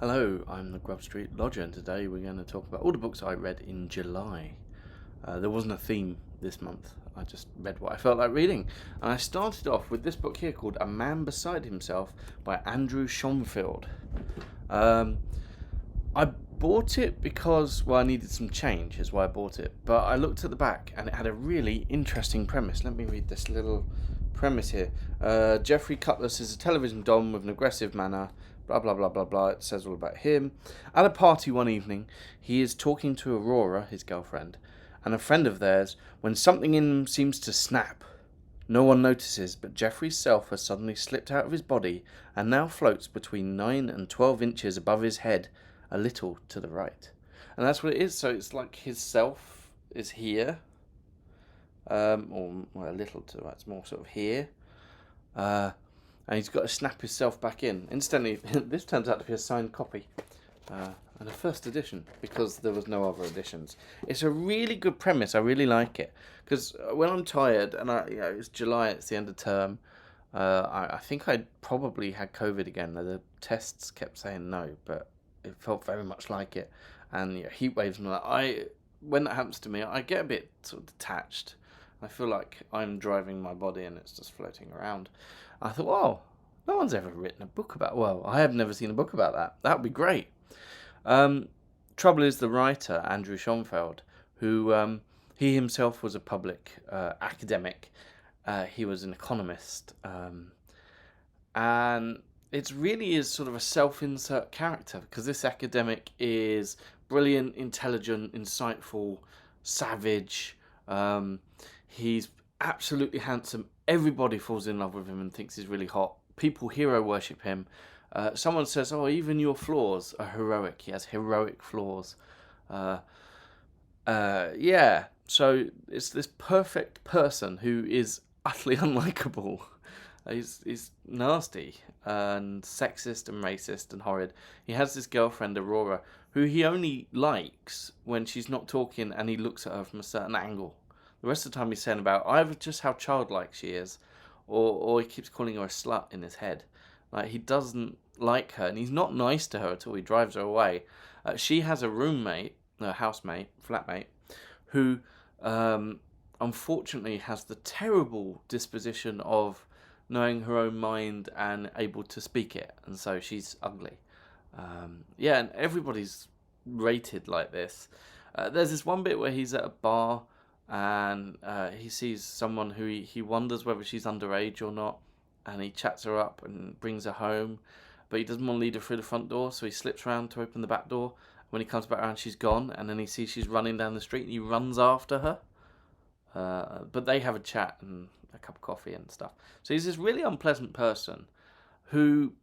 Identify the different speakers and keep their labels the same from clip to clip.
Speaker 1: Hello, I'm the Grub Street Lodger, and today we're going to talk about all the books I read in July. There wasn't a theme this month, I just read what I felt like reading. And I started off with this book here called A Man Beside Himself by Andrew Shonfield. I bought it because, I needed some change, is why I bought it. But I looked at the back and it had a really interesting premise. Let me read this little premise here. Jeffrey Cutlass is a television don with an aggressive manner. Blah, blah, blah, blah, blah. It says all about him. At a party one evening, he is talking to Aurora, his girlfriend, and a friend of theirs, when something in him seems to snap. No one notices, but Jeffrey's self has suddenly slipped out of his body and now floats between 9 and 12 inches above his head, a little to the right. And that's what it is. So it's like his self is here, or a little to the right. It's more sort of here. And he's got to snap himself back in. Incidentally, this turns out to be a signed copy. And a first edition, because there was no other editions. It's a really good premise. I really like it. Because when I'm tired, and it's July, it's the end of term, I think I probably had COVID again. The tests kept saying no, but it felt very much like it. And heat waves and all that. When that happens to me, I get a bit sort of detached. I feel like I'm driving my body and it's just floating around. I thought, no one's ever written a book about. I have never seen a book about that. That would be great. Trouble is the writer, Andrew Shonfield, who he himself was a public academic. He was an economist. And it really is sort of a self-insert character, because this academic is brilliant, intelligent, insightful, savage. He's absolutely handsome. Everybody falls in love with him and thinks he's really hot. People hero worship him. Someone says, even your flaws are heroic. He has heroic flaws. So it's this perfect person who is utterly unlikable. He's nasty and sexist and racist and horrid. He has this girlfriend, Aurora, who he only likes when she's not talking and he looks at her from a certain angle. The rest of the time he's saying about either just how childlike she is, or he keeps calling her a slut in his head. Like, he doesn't like her, and he's not nice to her at all. He drives her away. She has a roommate, housemate, flatmate, who unfortunately has the terrible disposition of knowing her own mind and able to speak it, and so she's ugly. And everybody's rated like this. There's this one bit where he's at a bar and he sees someone who he wonders whether she's underage or not, and he chats her up and brings her home, but he doesn't want to lead her through the front door, so he slips around to open the back door. When he comes back around, she's gone, and then he sees she's running down the street, and he runs after her. But they have a chat and a cup of coffee and stuff. So he's this really unpleasant person who,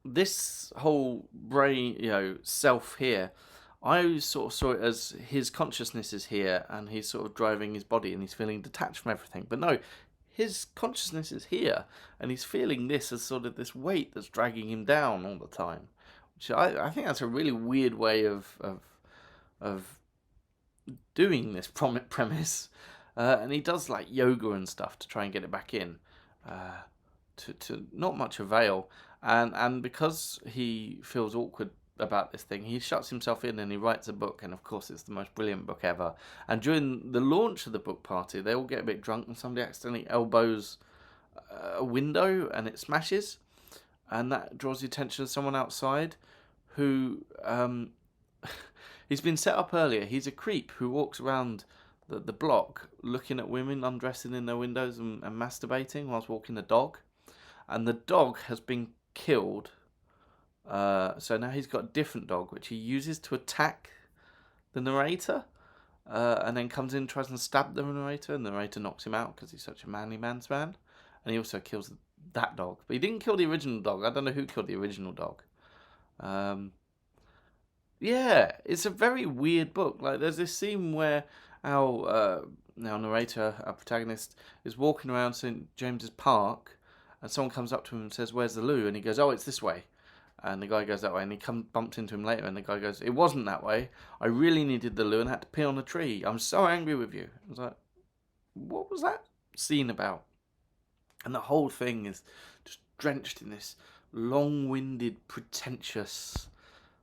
Speaker 1: this whole brain, self here, I always sort of saw it as his consciousness is here and he's sort of driving his body and he's feeling detached from everything. But no, his consciousness is here and he's feeling this as sort of this weight that's dragging him down all the time. Which I think that's a really weird way of doing this premise. And he does like yoga and stuff to try and get it back in. To not much avail. And because he feels awkward about this thing, he shuts himself in and he writes a book, and of course it's the most brilliant book ever. And during the launch of the book party, they all get a bit drunk and somebody accidentally elbows a window and it smashes, and that draws the attention of someone outside who he's been set up earlier. He's a creep who walks around the block looking at women undressing in their windows and masturbating whilst walking the dog, and the dog has been killed. So now he's got a different dog, which he uses to attack the narrator, and then comes in and tries to stab the narrator, and the narrator knocks him out because he's such a manly man's man. And he also kills that dog. But he didn't kill the original dog. I don't know who killed the original dog. It's a very weird book. Like, there's this scene where our narrator, our protagonist, is walking around St. James's Park, and someone comes up to him and says, "Where's the loo?" And he goes, "Oh, it's this way." And the guy goes that way, and he bumps into him later, and the guy goes, "It wasn't that way. I really needed the loo and had to pee on a tree. I'm so angry with you." I was like, what was that scene about? And the whole thing is just drenched in this long-winded, pretentious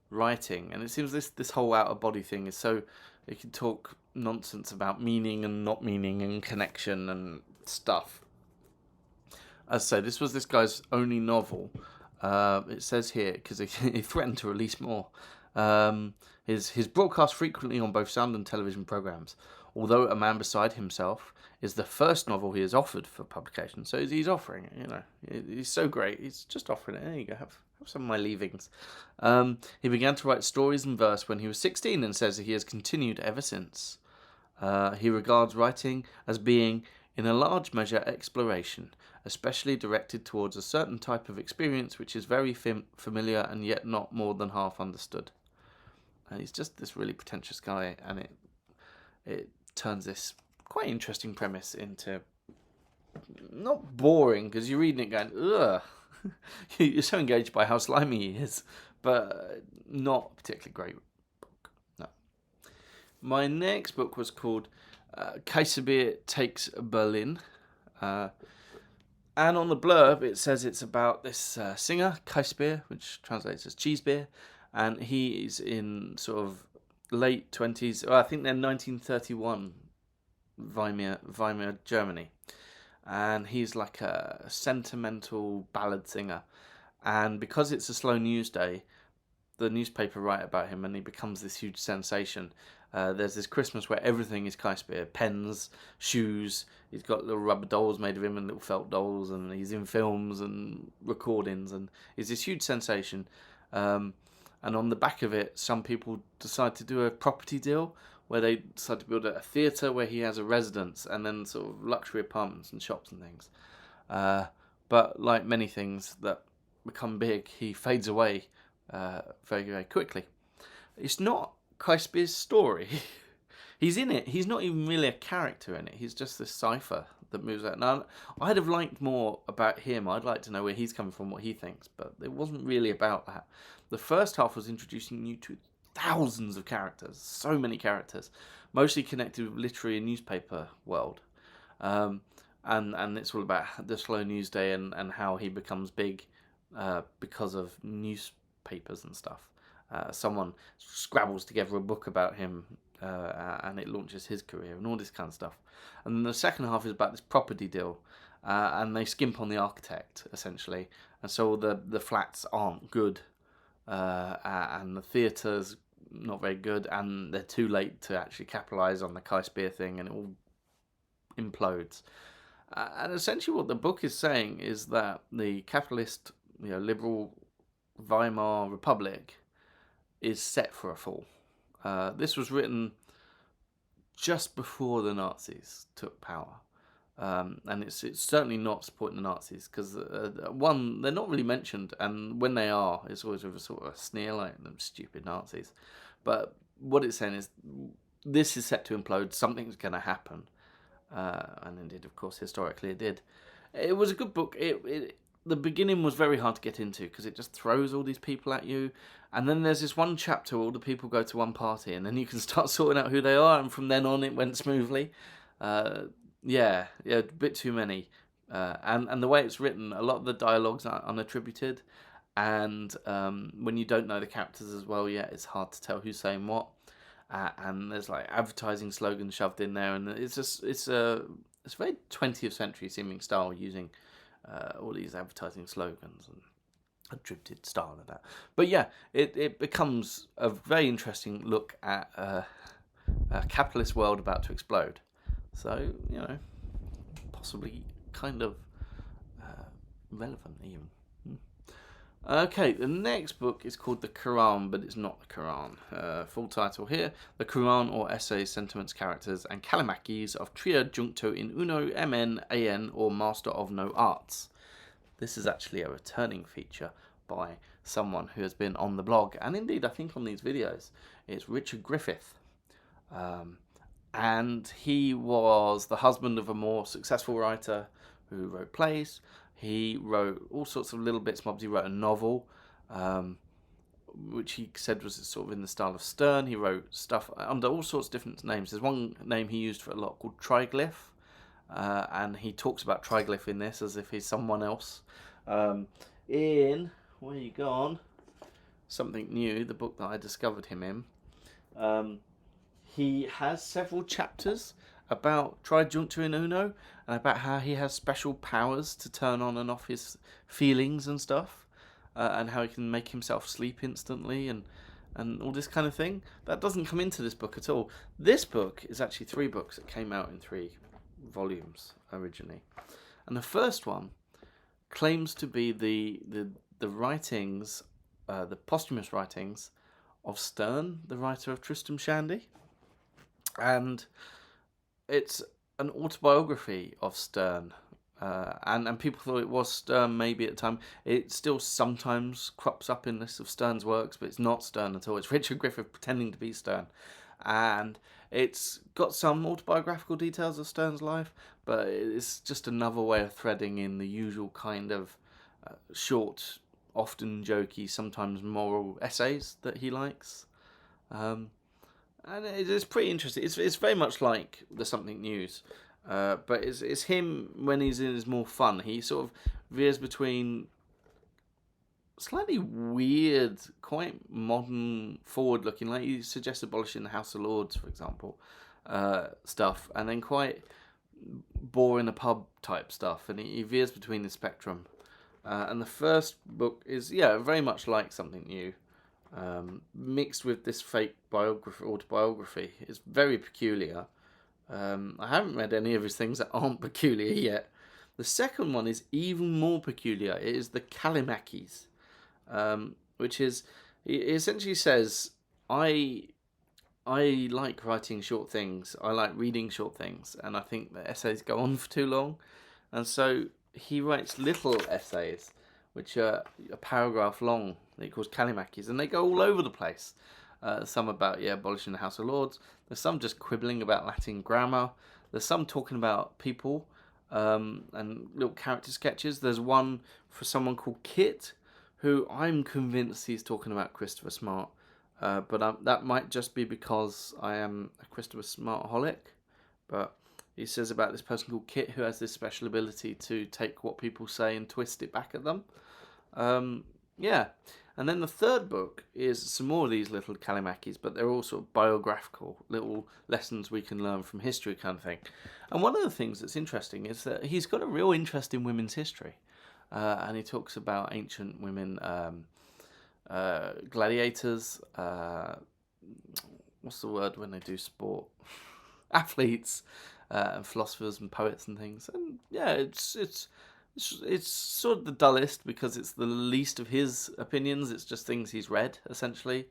Speaker 1: writing. And it seems this whole out-of-body thing is so... It can talk nonsense about meaning and not meaning and connection and stuff. As I say, this was this guy's only novel. It says here, because he threatened to release more. His broadcast frequently on both sound and television programs. Although A Man Beside Himself is the first novel he has offered for publication. So he's offering it, He's so great. He's just offering it. There you go, have some of my leavings. He began to write stories in verse when he was 16 and says that he has continued ever since. He regards writing as being, in a large measure, exploration, especially directed towards a certain type of experience which is very familiar and yet not more than half understood. And he's just this really pretentious guy, and it turns this quite interesting premise into not boring, because you're reading it going, ugh. You're so engaged by how slimy he is, but not a particularly great book. No. My next book was called Käsebier Takes Berlin. And on the blurb it says it's about this singer, Käsebier, which translates as cheese beer, and he is in sort of late 20s, I think they're 1931, Weimar, Germany. And he's like a sentimental ballad singer. And because it's a slow news day, the newspaper write about him and he becomes this huge sensation. There's this Christmas where everything is Käsebier. Pens, shoes, he's got little rubber dolls made of him and little felt dolls, and he's in films and recordings, and he's this huge sensation. And on the back of it, some people decide to do a property deal where they decide to build a theatre where he has a residence, and then sort of luxury apartments and shops and things. But like many things that become big, he fades away very, very quickly. It's not Käsebier's story. He's in it. He's not even really a character in it. He's just this cipher that moves out. Now, I'd have liked more about him. I'd like to know where he's coming from, what he thinks, but it wasn't really about that. The first half was introducing you to thousands of characters, so many characters, mostly connected with literary and newspaper world. And it's all about the slow news day and how he becomes big because of newspapers and stuff. Someone scrabbles together a book about him and it launches his career and all this kind of stuff. And then the second half is about this property deal, and they skimp on the architect, essentially. And so the flats aren't good, and the theatre's not very good, and they're too late to actually capitalise on the Käsebier thing, and it all implodes. And essentially what the book is saying is that the capitalist, liberal Weimar Republic is set for a fall. This was written just before the Nazis took power. And it's certainly not supporting the Nazis, because one, they're not really mentioned, and when they are, it's always with a sort of a sneer, like them stupid Nazis. But what it's saying is, this is set to implode, something's going to happen. And indeed, of course, historically it did. It was a good book. The beginning was very hard to get into, because it just throws all these people at you, and then there's this one chapter where all the people go to one party, and then you can start sorting out who they are, and from then on it went smoothly. Yeah, a bit too many. And the way it's written, a lot of the dialogues are unattributed, and when you don't know the characters as well yet, it's hard to tell who's saying what. And there's like advertising slogans shoved in there, and it's a very 20th century seeming style, using all these advertising slogans and attributed style and that. But yeah, it becomes a very interesting look at a capitalist world about to explode. So, possibly kind of relevant even. Okay, the next book is called The Koran, but it's not the Koran. Full title here: The Koran, or Essays, Sentiments, Characters, and Kalimakis of Tria Juncto in Uno MN AN, or Master of No Arts. This is actually a returning feature by someone who has been on the blog, and indeed I think on these videos. It's Richard Griffith. And he was the husband of a more successful writer who wrote plays. He wrote all sorts of little bits and bobs. He wrote a novel, which he said was sort of in the style of Stern. He wrote stuff under all sorts of different names. There's one name he used for a lot called Triglyph, and he talks about Triglyph in this as if he's someone else. in, where you gone? Something New, the book that I discovered him in. He has several chapters about Trijuncture in Uno and about how he has special powers to turn on and off his feelings and stuff, and how he can make himself sleep instantly and all this kind of thing. That doesn't come into this book at all. This book is actually 3 books that came out in 3 volumes originally, and the first one claims to be the writings, the posthumous writings of Sterne, the writer of Tristram Shandy. And it's an autobiography of Sterne, and people thought it was Sterne maybe at the time. It still sometimes crops up in lists of Sterne's works, but it's not Sterne at all. It's Richard Griffith pretending to be Sterne, and it's got some autobiographical details of Sterne's life, but it's just another way of threading in the usual kind of short, often jokey, sometimes moral essays that he likes. And it's pretty interesting. It's very much like the Something News, but it's him when he's in his more fun. He sort of veers between slightly weird, quite modern, forward-looking, like he suggests abolishing the House of Lords, for example, stuff, and then quite boring a pub type stuff, and he veers between the spectrum. And the first book is, very much like Something New. Mixed with this fake autobiography. It's very peculiar. I haven't read any of his things that aren't peculiar yet. The second one is even more peculiar. It is the Kalimakis, which is, he essentially says, I like writing short things. I like reading short things, and I think the essays go on for too long, and so he writes little essays which are a paragraph long, that he calls Kalimakis, and they go all over the place. Some about abolishing the House of Lords. There's some just quibbling about Latin grammar. There's some talking about people, and little character sketches. There's one for someone called Kit, who I'm convinced he's talking about Christopher Smart, but that might just be because I am a Christopher Smart-holic. But he says about this person called Kit who has this special ability to take what people say and twist it back at them. And then the third book is some more of these little Kalimakis, but they're all sort of biographical, little lessons we can learn from history kind of thing. And one of the things that's interesting is that he's got a real interest in women's history. And he talks about ancient women, gladiators, what's the word when they do sport? Athletes, and philosophers and poets and things. And it's sort of the dullest because it's the least of his opinions. It's just things he's read, essentially.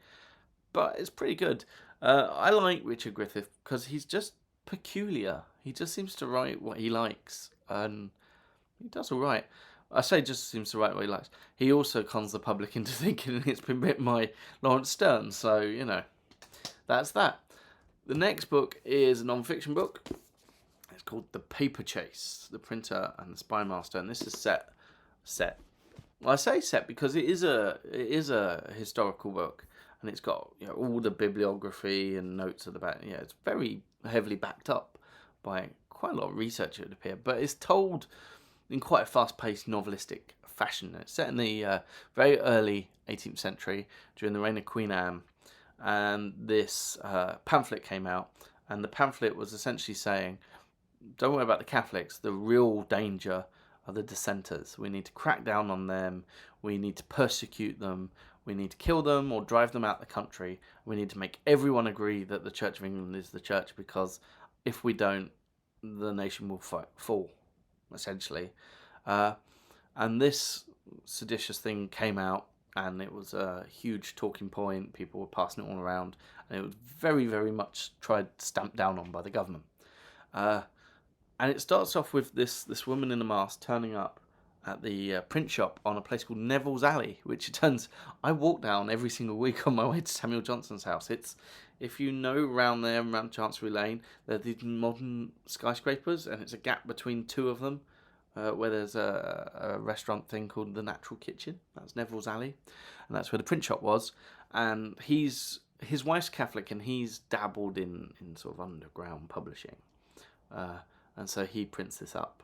Speaker 1: But it's pretty good. I like Richard Griffith because he's just peculiar. He just seems to write what he likes, and he does all right. I say just seems to write what he likes. He also cons the public into thinking it's been written by Lawrence Sterne, so, that's that. The next book is a non-fiction book. It's called The Paper Chase, The Printer and the Spy Master, and this is set. Well, I say set because it is a historical book, and it's got all the bibliography and notes at the back. It's very heavily backed up by quite a lot of research, it would appear, but it's told in quite a fast-paced novelistic fashion. It's set in the very early 18th century during the reign of Queen Anne, and this pamphlet came out, and the pamphlet was essentially saying, don't worry about the Catholics, the real danger are the dissenters. We need to crack down on them, we need to persecute them, we need to kill them or drive them out of the country. We need to make everyone agree that the Church of England is the church, because if we don't, the nation will fall, essentially. And this seditious thing came out, and it was a huge talking point. People were passing it all around, and it was very, very much tried stamped down on by the government. And it starts off with this woman in a mask turning up at the print shop on a place called Neville's Alley, which it turns I walk down every single week on my way to Samuel Johnson's house. It's, if you know, around there, around Chancery Lane, there are these modern skyscrapers, and it's a gap between two of them, where there's a restaurant thing called the Natural Kitchen. That's Neville's Alley, and that's where the print shop was. And his wife's Catholic, and he's dabbled in sort of underground publishing. And so he prints this up,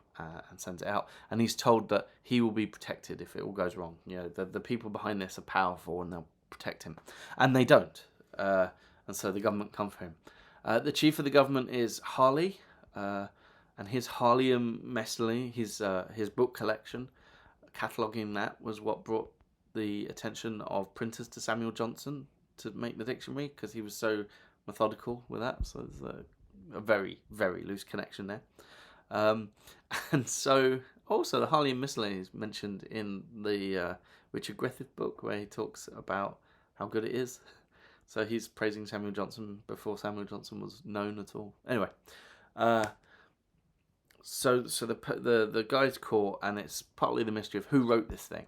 Speaker 1: and sends it out. And he's told that he will be protected if it all goes wrong. You know, the people behind this are powerful and they'll protect him. And they don't. And so the government come for him. The chief of the government is Harley, and his Harleyum Messely, his book collection, cataloguing that was what brought the attention of printers to Samuel Johnson to make the dictionary, because he was so methodical with that. So there's a very, very loose connection there. And so also the Harleyum Messely is mentioned in the Richard Griffith book, where he talks about how good it is. So he's praising Samuel Johnson before Samuel Johnson was known at all. Anyway, so the guy's caught, and it's partly the mystery of who wrote this thing,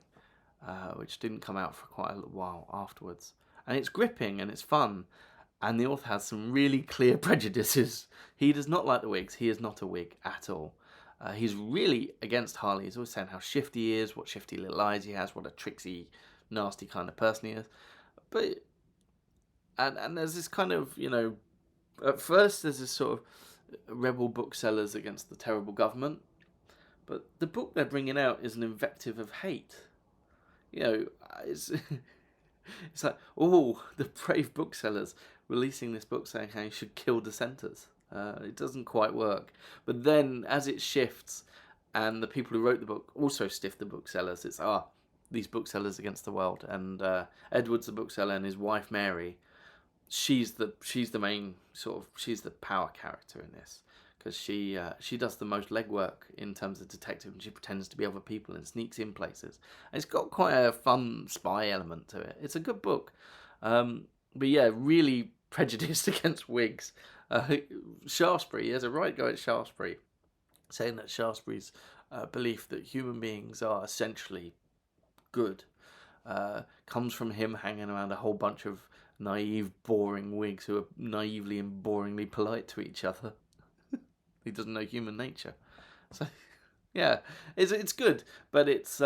Speaker 1: which didn't come out for quite a little while afterwards. And it's gripping and it's fun, and the author has some really clear prejudices. He does not like the Whigs. He is not a Whig at all. He's really against Harley. He's always saying how shifty he is, what shifty little eyes he has, what a tricksy, nasty kind of person he is. But and there's this kind of, you know, at first there's this sort of rebel booksellers against the terrible government, but the book they're bringing out is an invective of hate. You know, it's like, oh, the brave booksellers releasing this book saying how you should kill dissenters. It doesn't quite work. But then as it shifts, and the people who wrote the book also stiff the booksellers, it's these booksellers against the world. And Edward's the bookseller, and his wife Mary, she's the main she's the power character in this, because she does the most legwork in terms of detective, and she pretends to be other people and sneaks in places. And it's got quite a fun spy element to it. It's a good book, but yeah, really prejudiced against Whigs. Shaftesbury, there's a right guy at Shaftesbury saying that Shaftesbury's belief that human beings are essentially good comes from him hanging around a whole bunch of naive, boring Whigs who are naively and boringly polite to each other. He doesn't know human nature. So, yeah, it's good, but it's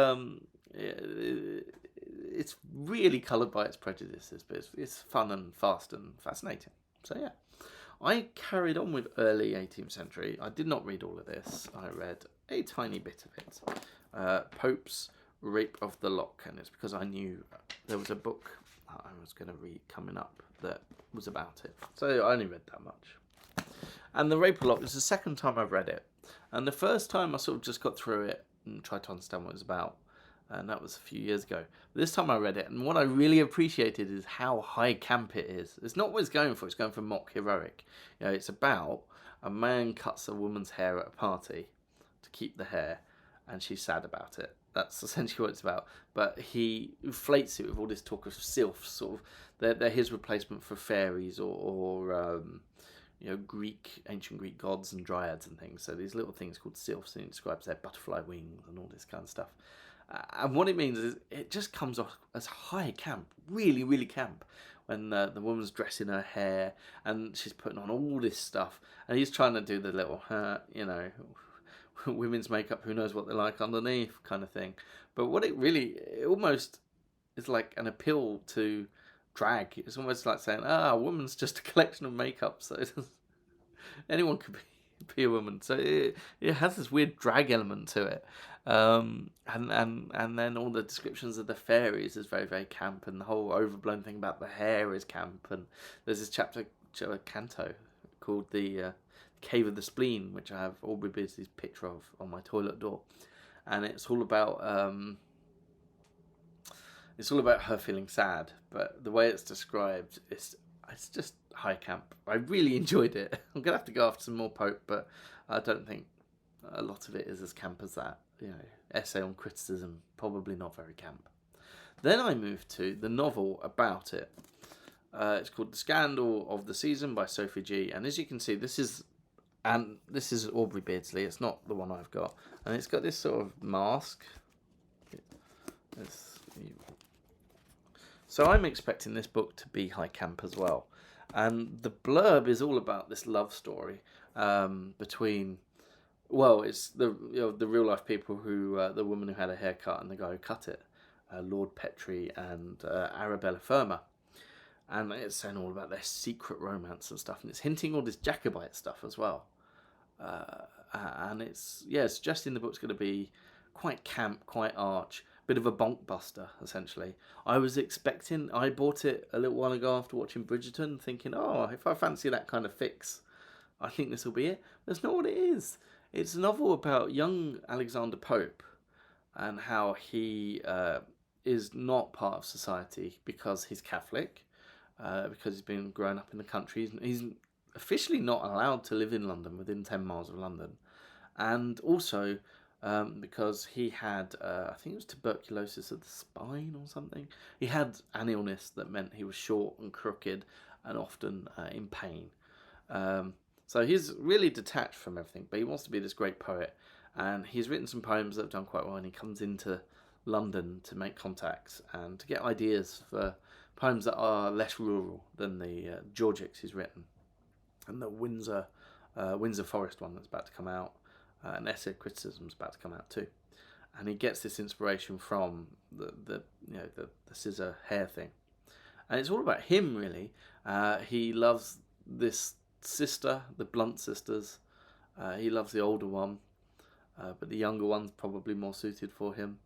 Speaker 1: really coloured by its prejudices, but it's fun and fast and fascinating. So yeah, I carried on with early 18th century. I did not read all of this. I read a tiny bit of it. Pope's Rape of the Lock, and it's because I knew there was a book I was going to read coming up that was about it. So I only read that much. And the Rape of the Lock is the second time I've read it. And the first time I sort of just got through it and tried to understand what it was about. And that was a few years ago. This time I read it, and what I really appreciated is how high camp it is. It's not what it's going for. It's going for mock heroic. You know, it's about a man cuts a woman's hair at a party to keep the hair, and she's sad about it. That's essentially what it's about. But he inflates it with all this talk of sylphs, sort of. They're his replacement for fairies or you know, ancient Greek gods and dryads and things. So these little things called sylphs, and he describes their butterfly wings and all this kind of stuff. And what it means is it just comes off as high camp, really, really camp, when the woman's dressing her hair and she's putting on all this stuff, and he's trying to do the little, you know, women's makeup, who knows what they're like underneath kind of thing. But what it almost is like an appeal to drag. It's almost like saying, a woman's just a collection of makeup, so anyone could be a woman. So it has this weird drag element to it. And then all the descriptions of the fairies is very, very camp, and the whole overblown thing about the hair is camp. And there's this canto called the Cave of the Spleen, which I have Aubrey Beardsley's picture of on my toilet door, and it's all about her feeling sad, but the way it's described, it's just high camp. I really enjoyed it. I'm gonna have to go after some more Pope, but I don't think a lot of it is as camp as that. You know, essay on criticism, probably not very camp. Then I moved to the novel about it. It's called The Scandal of the Season by Sophie G. And as you can see, this is Aubrey Beardsley. It's not the one I've got, and it's got this sort of mask. So I'm expecting this book to be high camp as well. And the blurb is all about this love story between, well, it's the real life people who, the woman who had a haircut and the guy who cut it, Lord Petrie and Arabella Firma. And it's saying all about their secret romance and stuff. And it's hinting all this Jacobite stuff as well. and it's suggesting the book's going to be quite camp, quite arch, bit of a bonk buster essentially. I bought it a little while ago after watching Bridgerton, thinking, oh, if I fancy that kind of fix, I think this will be it. That's not what it is. It's a novel about young Alexander Pope and how he is not part of society because he's Catholic, because he's been grown up in the country. He's officially not allowed to live in London, within 10 miles of London. And also because he had, I think it was tuberculosis of the spine or something. He had an illness that meant he was short and crooked and often in pain. So he's really detached from everything, but he wants to be this great poet. And he's written some poems that have done quite well, and he comes into London to make contacts and to get ideas for poems that are less rural than the Georgics he's written. And the Windsor Forest one that's about to come out, and Essay Criticism's about to come out too. And he gets this inspiration from the scissor hair thing. And it's all about him, really. He loves this sister, the Blunt sisters. He loves the older one, but the younger one's probably more suited for him.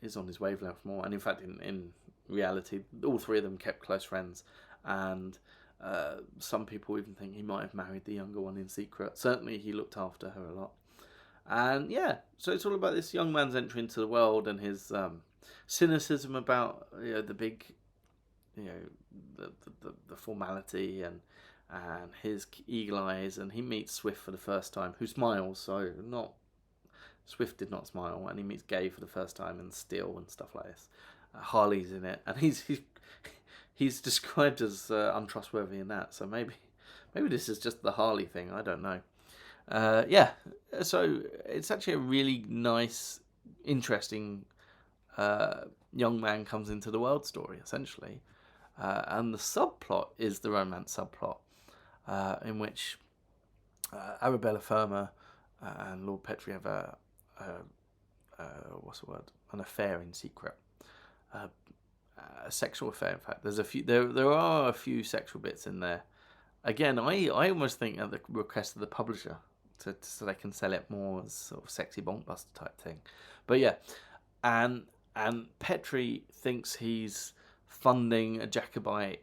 Speaker 1: Is on his wavelength more. And in fact, in reality, all three of them kept close friends. And some people even think he might have married the younger one in secret. Certainly, he looked after her a lot. And so it's all about this young man's entry into the world and his cynicism about the big, the formality and his eagle eyes. And he meets Swift for the first time, who smiles. So Swift did not smile, and he meets Gay for the first time and Still and stuff like this. Harley's in it, and he's described as untrustworthy in that. So maybe this is just the Harley thing. I don't know. So it's actually a really nice, interesting young man comes into the world story, essentially. And the subplot is the romance subplot, in which Arabella Fermor and Lord Petrie have an affair in secret. A sexual affair, in fact. There's a few. There are a few sexual bits in there. Again, I almost think at the request of the publisher, so they can sell it more as sort of sexy bonkbuster type thing. But yeah, and Petrie thinks he's funding a Jacobite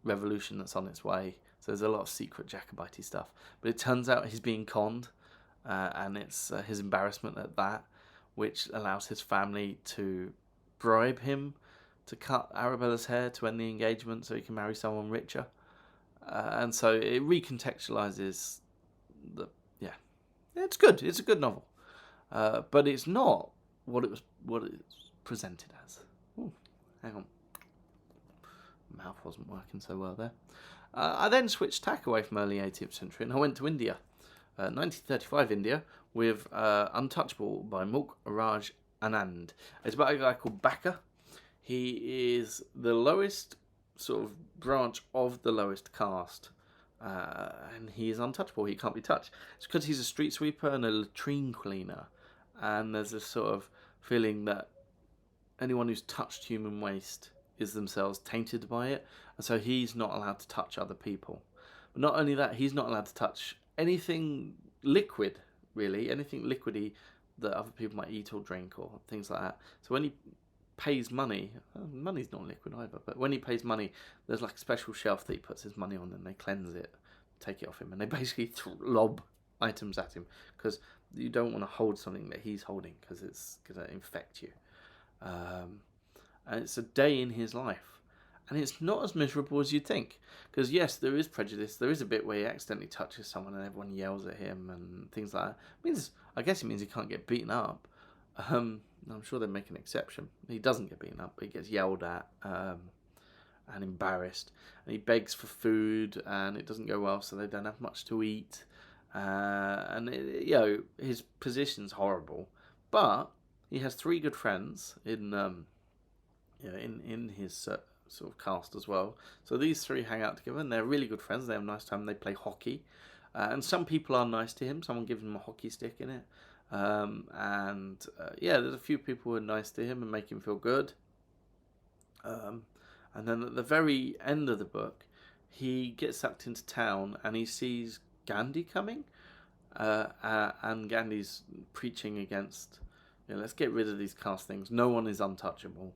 Speaker 1: revolution that's on its way. So there's a lot of secret Jacobite stuff. But it turns out he's being conned, and it's his embarrassment at that, which allows his family to bribe him to cut Arabella's hair to end the engagement so he can marry someone richer. And so it recontextualizes it's good. It's a good novel. But it's not what it's presented as. Ooh, hang on. Mouth wasn't working so well there. I then switched tack away from early 18th century and I went to India. 1935 India with Untouchable by Mulk, Anand. It's about a guy called Bacchor. He is the lowest sort of branch of the lowest caste. And he is untouchable. He can't be touched. It's because he's a street sweeper and a latrine cleaner. And there's this sort of feeling that anyone who's touched human waste is themselves tainted by it. And so he's not allowed to touch other people. But not only that, he's not allowed to touch anything liquid, really. Anything liquidy that other people might eat or drink or things like that. So when he pays money, money's not liquid either, but when he pays money, there's like a special shelf that he puts his money on and they cleanse it, take it off him, and they basically lob items at him because you don't want to hold something that he's holding because it's going to infect you. And it's a day in his life, and it's not as miserable as you'd think, because yes, there is prejudice. There is a bit where he accidentally touches someone and everyone yells at him and things like that. I guess it means he can't get beaten up. I'm sure they make an exception. He doesn't get beaten up, but he gets yelled at and embarrassed. And he begs for food, and it doesn't go well, so they don't have much to eat. His position's horrible. But he has three good friends in his sort of cast as well. So these three hang out together, and they're really good friends. They have a nice time. They play hockey. And some people are nice to him. Someone gives him a hockey stick in it. There's a few people who are nice to him and make him feel good. And then at the very end of the book, he gets sucked into town and he sees Gandhi coming. and Gandhi's preaching against, let's get rid of these caste things. No one is untouchable,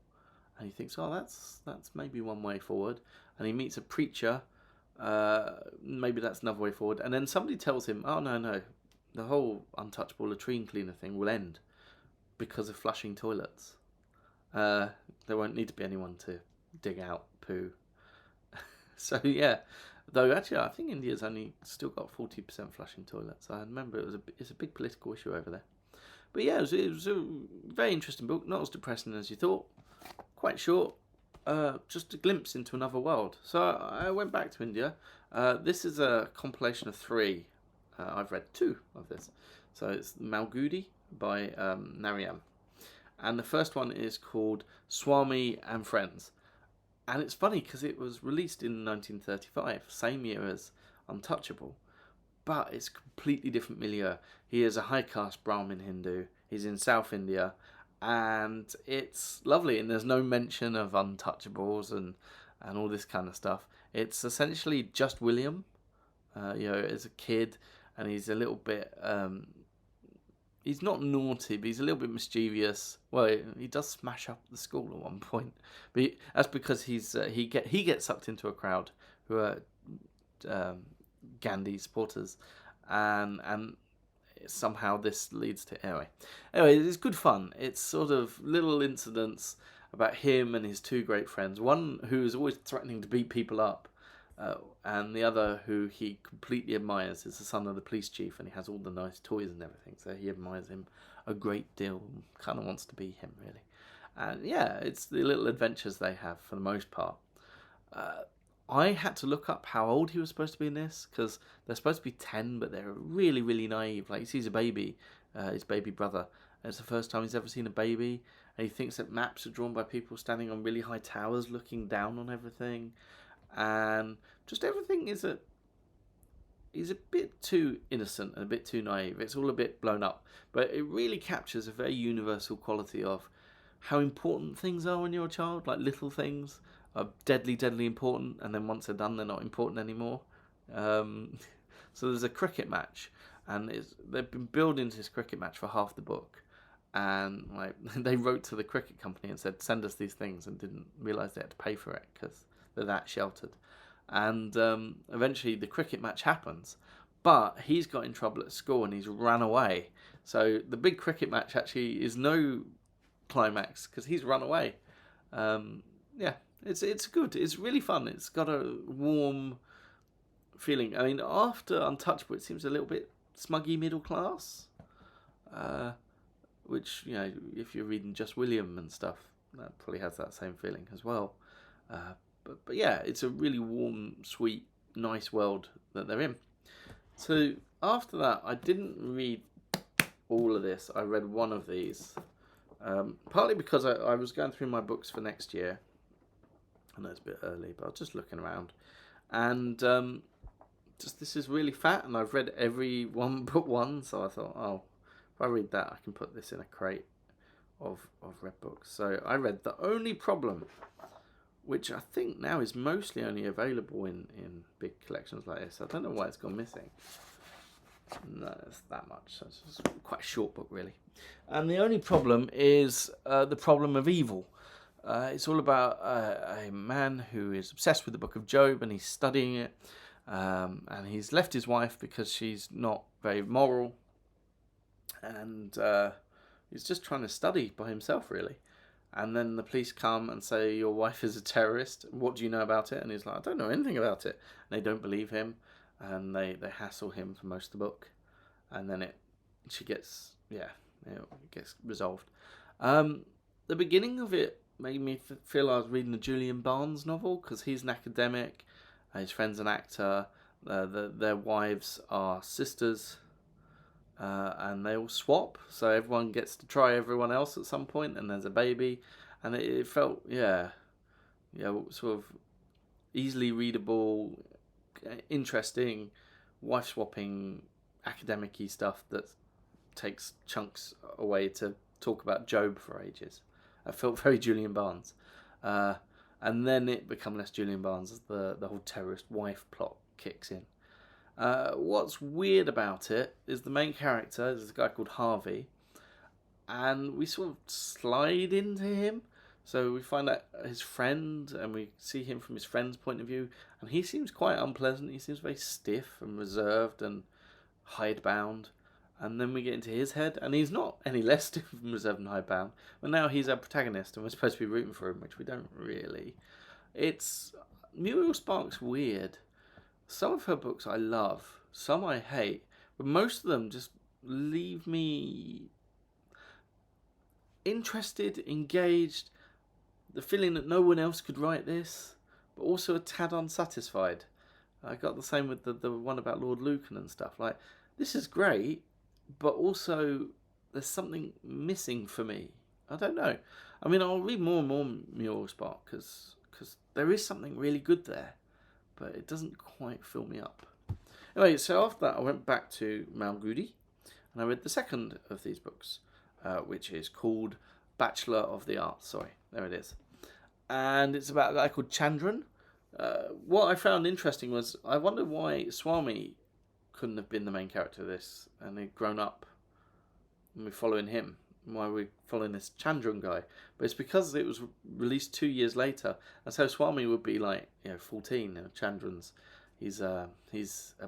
Speaker 1: and he thinks, oh, that's maybe one way forward. And he meets a preacher. Maybe that's another way forward. And then somebody tells him, oh no, the whole untouchable latrine cleaner thing will end because of flushing toilets. There won't need to be anyone to dig out poo. So yeah, though actually I think India's only still got 40% flushing toilets. I remember it's a big political issue over there. But yeah, it was a very interesting book. Not as depressing as you thought. Quite short. Just a glimpse into another world. So I went back to India. This is a compilation of 3. I've read 2 of this. So it's Malgudi by Narayan. And the first one is called Swami and Friends. And it's funny because it was released in 1935, same year as Untouchable. But it's a completely different milieu. He is a high caste Brahmin Hindu. He's in South India. And it's lovely. And there's no mention of untouchables and all this kind of stuff. It's essentially just William, as a kid. And he's a little bit... he's not naughty, but he's a little bit mischievous. Well, he does smash up the school at one point, but that's because he gets sucked into a crowd who are Gandhi supporters, and somehow this leads to anyway. It's good fun. It's sort of little incidents about him and his 2 great friends. One who is always threatening to beat people up. And the other who he completely admires is the son of the police chief, and he has all the nice toys and everything, so he admires him a great deal, kind of wants to be him, really. And yeah, it's the little adventures they have for the most part. I had to look up how old he was supposed to be in this, because they're supposed to be 10, but they're really, really naive. Like, he sees a baby, his baby brother, and it's the first time he's ever seen a baby, and he thinks that maps are drawn by people standing on really high towers looking down on everything. And just everything is a bit too innocent and a bit too naive. It's all a bit blown up, but it really captures a very universal quality of how important things are when you're a child. Like, little things are deadly, deadly important, and then once they're done, they're not important anymore. So there's a cricket match, and they've been building this cricket match for half the book. And they wrote to the cricket company and said, send us these things, and didn't realise they had to pay for it because they're that sheltered. And eventually the cricket match happens, but he's got in trouble at school and he's run away. So the big cricket match actually is no climax because he's run away. It's good. It's really fun. It's got a warm feeling. I mean, after Untouchable, it seems a little bit smuggy middle class, which, if you're reading just William and stuff, that probably has that same feeling as well. But yeah, it's a really warm, sweet, nice world that they're in. So after that, I didn't read all of this. I read one of these. Partly because I was going through my books for next year. I know it's a bit early, but I was just looking around. And this is really fat, and I've read every one but one. So I thought, if I read that, I can put this in a crate of read books. So I read The Only Problem, which I think now is mostly only available in big collections like this. I don't know why it's gone missing. No, it's that much. So it's quite a short book, really. And The Only Problem is the problem of evil. It's all about a man who is obsessed with the book of Job, and he's studying it. And he's left his wife because she's not very moral. And he's just trying to study by himself, really. And then the police come and say, your wife is a terrorist. What do you know about it? And he's like, I don't know anything about it. And they don't believe him. And they hassle him for most of the book. And then it gets resolved. The beginning of it made me feel I was reading a Julian Barnes novel, because he's an academic. His friend's an actor. Their wives are sisters. And they all swap, so everyone gets to try everyone else at some point, and there's a baby, and it felt sort of easily readable, interesting, wife swapping, academic-y stuff that takes chunks away to talk about Job for ages. I felt very Julian Barnes, and then it became less Julian Barnes as the whole terrorist wife plot kicks in. What's weird about it is the main character is a guy called Harvey, and we sort of slide into him. So we find out his friend, and we see him from his friend's point of view, and he seems quite unpleasant. He seems very stiff and reserved and hidebound. And then we get into his head, and he's not any less stiff and reserved and hidebound. But now he's our protagonist, and we're supposed to be rooting for him, which we don't really. It's Muriel Spark's weird. Some of her books I love, some I hate, but most of them just leave me interested, engaged, the feeling that no one else could write this, but also a tad unsatisfied. I got the same with the one about Lord Lucan and stuff. Like, this is great, but also there's something missing for me. I don't know. I mean, I'll read more and more Muriel Spark because there is something really good there, but it doesn't quite fill me up. Anyway, so after that I went back to Malgudi and I read the second of these books, which is called Bachelor of the Arts. Sorry, there it is. And it's about a guy called Chandran. What I found interesting was I wondered why Swami couldn't have been the main character of this, and he'd grown up and we're following him. Why we're following this Chandran guy, but it's because it was released 2 years later, and so Swami would be like 14. Chandran's he's a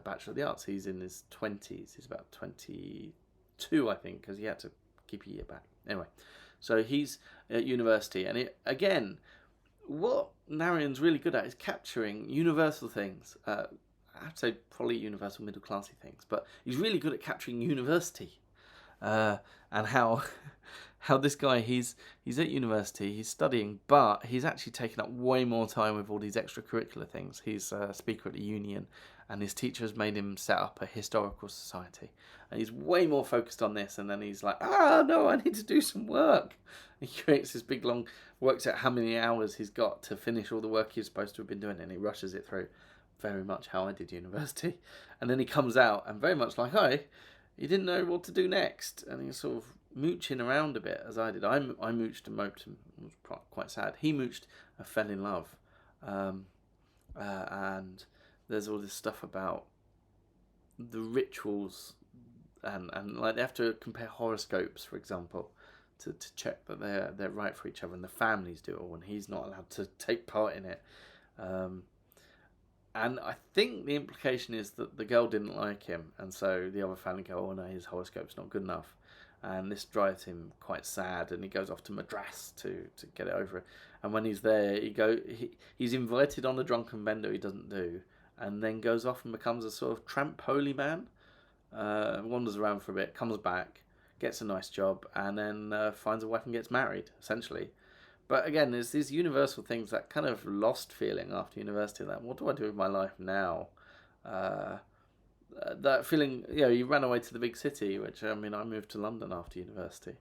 Speaker 1: Bachelor of the Arts. He's in his 20s. He's about 22, I think, because he had to keep a year back. Anyway, so he's at university, and it again, what Narayan's really good at is capturing universal things. I have to say probably universal middle classy things, but he's really good at capturing university. And how this guy, he's at university, he's studying, but he's actually taken up way more time with all these extracurricular things. He's a speaker at a union, and his teacher has made him set up a historical society, and he's way more focused on this. And then he's like, no, I need to do some work. He creates this big long, works out how many hours he's got to finish all the work he's supposed to have been doing, and he rushes it through. Very much how I did university. And then he comes out and very much like he didn't know what to do next, and he was sort of mooching around a bit, as I did. I mooched and moped and was quite sad. He mooched and fell in love. And there's all this stuff about the rituals, and like they have to compare horoscopes, for example, to check that they're right for each other, and the families do it all, and he's not allowed to take part in it. And I think the implication is that the girl didn't like him, and so the other family go, no, his horoscope's not good enough. And this drives him quite sad, and he goes off to Madras to get it over it. And when he's there, he's invited on a drunken bender he doesn't do, and then goes off and becomes a sort of tramp holy man, wanders around for a bit, comes back, gets a nice job, and then finds a wife and gets married, essentially. But again, there's these universal things, that kind of lost feeling after university. Like, what do I do with my life now? That feeling, you ran away to the big city, which, I moved to London after university.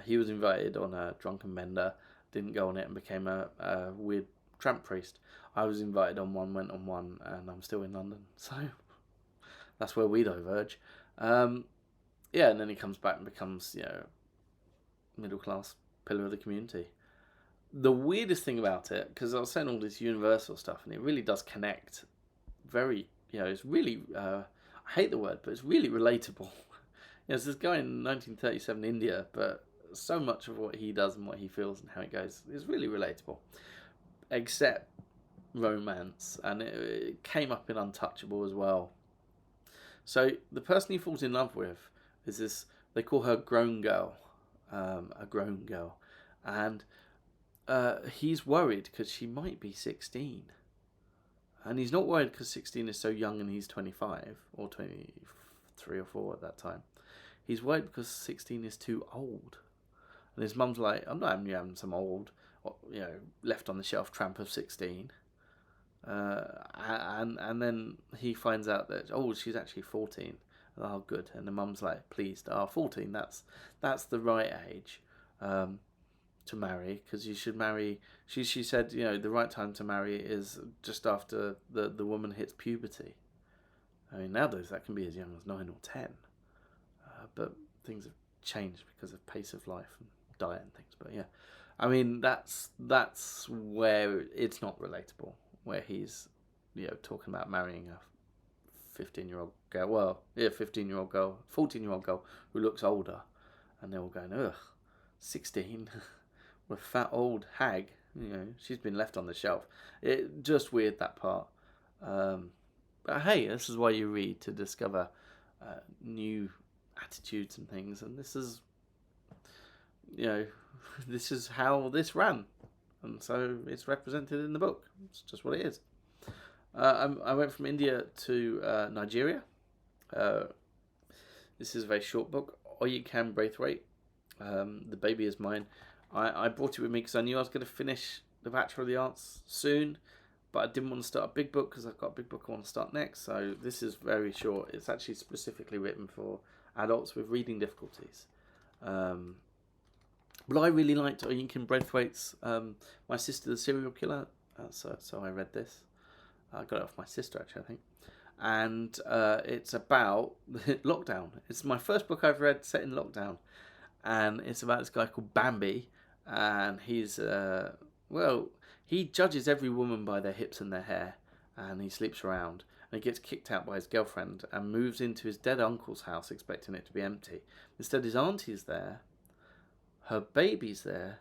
Speaker 1: He was invited on a drunken bender, didn't go on it, and became a weird tramp priest. I was invited on one, went on one, and I'm still in London. So that's where we diverge. And then he comes back and becomes, middle class pillar of the community. The weirdest thing about it, because I was saying all this universal stuff, and it really does connect very, it's really, I hate the word, but it's really relatable. There's this guy in 1937 India, but so much of what he does and what he feels and how it goes is really relatable. Except romance, and it came up in Untouchable as well. So the person he falls in love with is this, they call her grown girl, a grown girl, and he's worried because she might be 16. And he's not worried because 16 is so young and he's 25, or 23 or 4 at that time. He's worried because 16 is too old. And his mum's like, I'm not having you having some old, left on the shelf tramp of 16. And then he finds out that, she's actually 14. Oh, good. And the mum's like, pleased. 14, that's the right age. To marry, because you should marry. She said, the right time to marry is just after the woman hits puberty. Nowadays that can be as young as 9 or 10, but things have changed because of pace of life and diet and things. But that's where it's not relatable. Where he's talking about marrying a 15-year-old girl. Well, yeah, 15-year-old girl, 14-year-old girl who looks older, and they're all going, ugh, 16, what a fat old hag. She's been left on the shelf. It just weird, that part. But hey, this is why you read, to discover new attitudes and things, and this is, this is how this ran, and so it's represented in the book. It's just what it is. I went from India to Nigeria. This is a very short book. Oyinkan Braithwaite. The Baby Is Mine. I brought it with me because I knew I was going to finish the Bachelor of the Arts soon, but I didn't want to start a big book because I've got a big book I want to start next. So this is very short. It's actually specifically written for adults with reading difficulties. But I really liked Oyinkan Braithwaite's My Sister the Serial Killer. So I read this. I got it off my sister, actually, I think. And it's about lockdown. It's my first book I've read set in lockdown. And it's about this guy called Bambi. And he's, he judges every woman by their hips and their hair. And he sleeps around. And he gets kicked out by his girlfriend and moves into his dead uncle's house expecting it to be empty. Instead, his auntie's there. Her baby's there.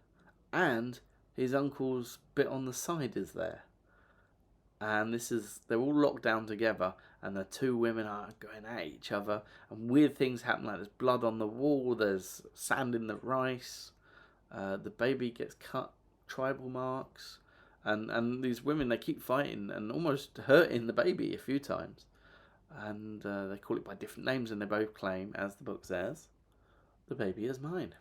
Speaker 1: And his uncle's bit on the side is there. And they're all locked down together, and the two women are going at each other, and weird things happen, like there's blood on the wall, there's sand in the rice, the baby gets cut, tribal marks, and these women, they keep fighting and almost hurting the baby a few times, and they call it by different names, and they both claim, as the book says, the baby is mine.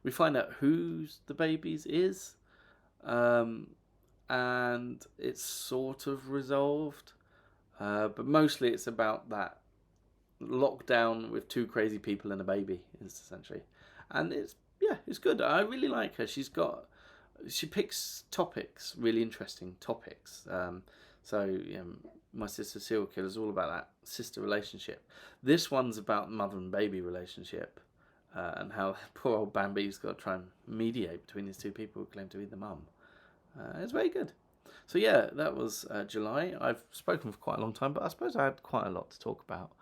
Speaker 1: We find out whose the baby's is, and it's sort of resolved, but mostly it's about that lockdown with two crazy people and a baby, is essentially. And it's good. I really like her. She picks topics, really interesting topics. My Sister Serial Killer is all about that sister relationship. This one's about mother and baby relationship, and how poor old Bambi's got to try and mediate between these two people who claim to be the mum. It's very good. So yeah, that was July. I've spoken for quite a long time, but I suppose I had quite a lot to talk about.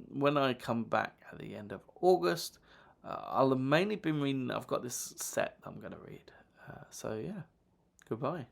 Speaker 1: When I come back at the end of August, I'll have mainly been reading. I've got this set that I'm going to read. So yeah, goodbye.